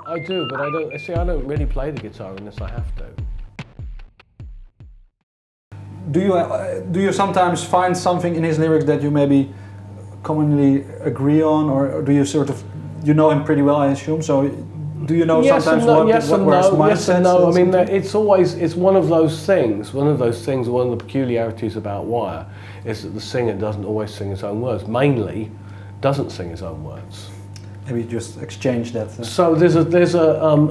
I do, but I don't. See, I don't really play the guitar unless I have to. Do you sometimes find something in his lyrics that you maybe commonly agree on, or do you sort of, you know him pretty well, I assume? So do you know Yes sometimes and no, what yes what and where his no, yes and mindset no. I is mean, into? it's one of those things. One of the peculiarities about Wire is that the singer doesn't always sing his own words. Mainly, doesn't sing his own words. Maybe just exchange that. So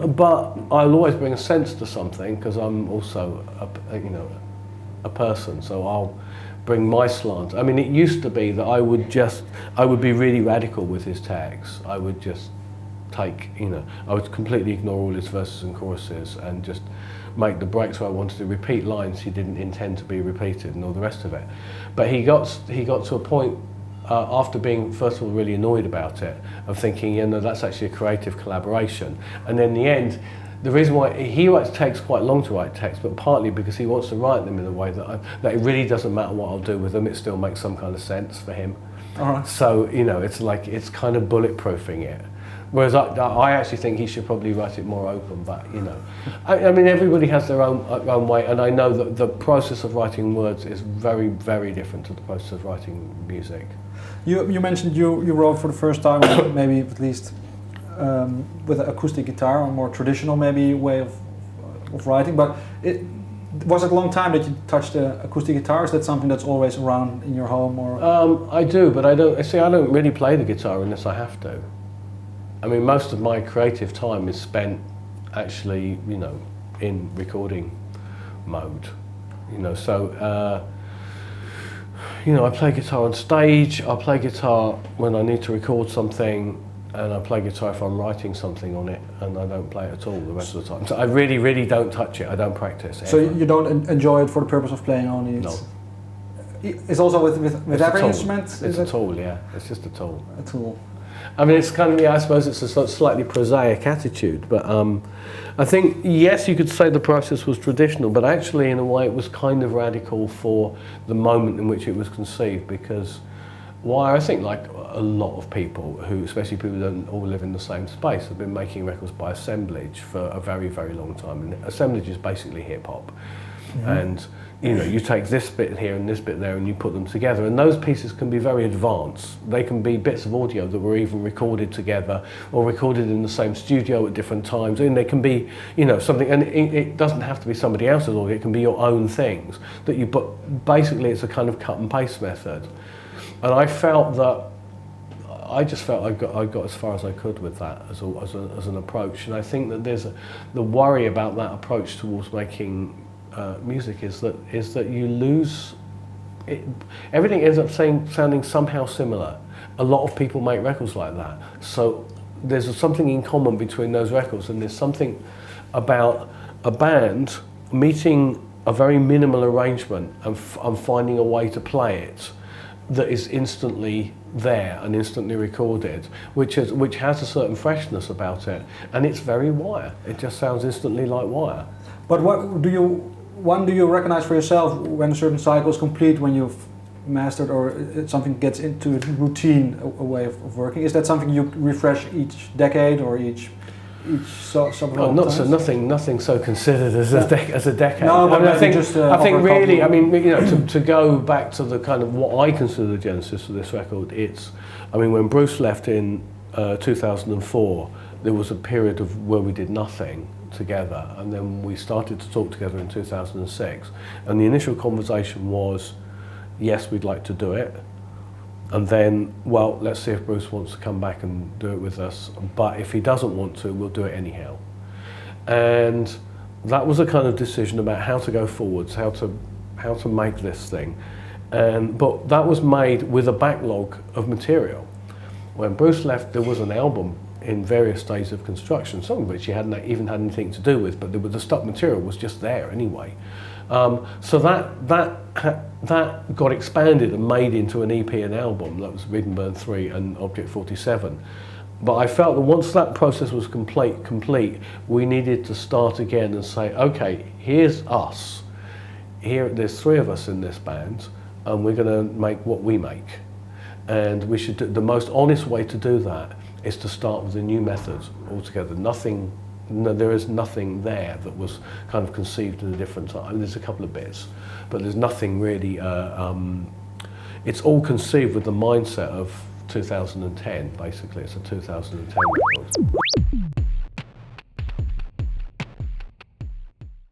but I'll always bring a sense to something because I'm also a person. So I'll bring my slant. I mean, it used to be that I would be really radical with his tags. I would just I would completely ignore all his verses and choruses and just make the breaks where I wanted to repeat lines he didn't intend to be repeated and all the rest of it. But he got to a point after being, first of all, really annoyed about it, of thinking, that's actually a creative collaboration. And in the end, the reason why he takes quite long to write texts, but partly because he wants to write them in a way that it really doesn't matter what I'll do with them, it still makes some kind of sense for him. All right. So, it's kind of bulletproofing it. Whereas I actually think he should probably write it more open, but I mean, everybody has their own way, and I know that the process of writing words is very, very different to the process of writing music. You mentioned you wrote for the first time, or maybe at least with an acoustic guitar, or more traditional maybe way of writing. But was it a long time that you touched the acoustic guitar? Is that something that's always around in your home, or? I do, but I don't. See, I don't really play the guitar unless I have to. I mean, most of my creative time is spent actually, in recording mode. I play guitar on stage, I play guitar when I need to record something, and I play guitar if I'm writing something on it, and I don't play it at all the rest of the time. So I really, really don't touch it, I don't practice. So you don't enjoy it for the purpose of playing only? No. It's also with every instrument? It's a tool, yeah. It's just a tool. A tool. I mean, it's kind of, I suppose it's a sort of slightly prosaic attitude, but I think, yes, you could say the process was traditional, but actually, in a way, it was kind of radical for the moment in which it was conceived, because I think, like a lot of people who, especially people who don't all live in the same space, have been making records by Assemblage for a very, very long time. And Assemblage is basically hip-hop. Mm-hmm. And you take this bit here and this bit there and you put them together, and those pieces can be very advanced. They can be bits of audio that were even recorded together or recorded in the same studio at different times, and they can be something, and it doesn't have to be somebody else's audio, it can be your own things that you, but basically it's a kind of cut and paste method. And I felt that I got as far as I could with that as an approach, and I think that the worry about that approach towards making music is that you lose it. Everything ends up sounding somehow similar. A lot of people make records like that, so there's something in common between those records, and there's something about a band meeting a very minimal arrangement and finding a way to play it that is instantly there and instantly recorded, which has a certain freshness about it, and it's very Wire. It just sounds instantly like Wire. But when do you recognize for yourself when a certain cycle is complete, when you've mastered or something gets into a routine, a way of working? Is that something you refresh each decade or each several not times? so nothing so considered as a decade. No, but I think just I think really, I mean, to go back to the kind of what I consider the genesis of this record, when Bruce left in 2004, there was a period of where we did nothing together, and then we started to talk together in 2006, and the initial conversation was, yes, we'd like to do it, and then, well, let's see if Bruce wants to come back and do it with us, but if he doesn't want to, we'll do it anyhow. And that was a kind of decision about how to go forwards, how to make this thing, but that was made with a backlog of material. When Bruce left, there was an album in various stages of construction, some of which he hadn't even had anything to do with, but the stock material was just there anyway. So that got expanded and made into an EP and album. That was Read and Burn 3 and Object 47. But I felt that once that process was complete, we needed to start again and say, okay, here's us. There's 3 of us in this band, and we're going to make what we make. And we should do, the most honest way to do that is to start with a new method altogether. Nothing, no, there is nothing there that was kind of conceived in a different time. There's a couple of bits, but there's nothing really. It's all conceived with the mindset of 2010. Basically, it's a 2010 record.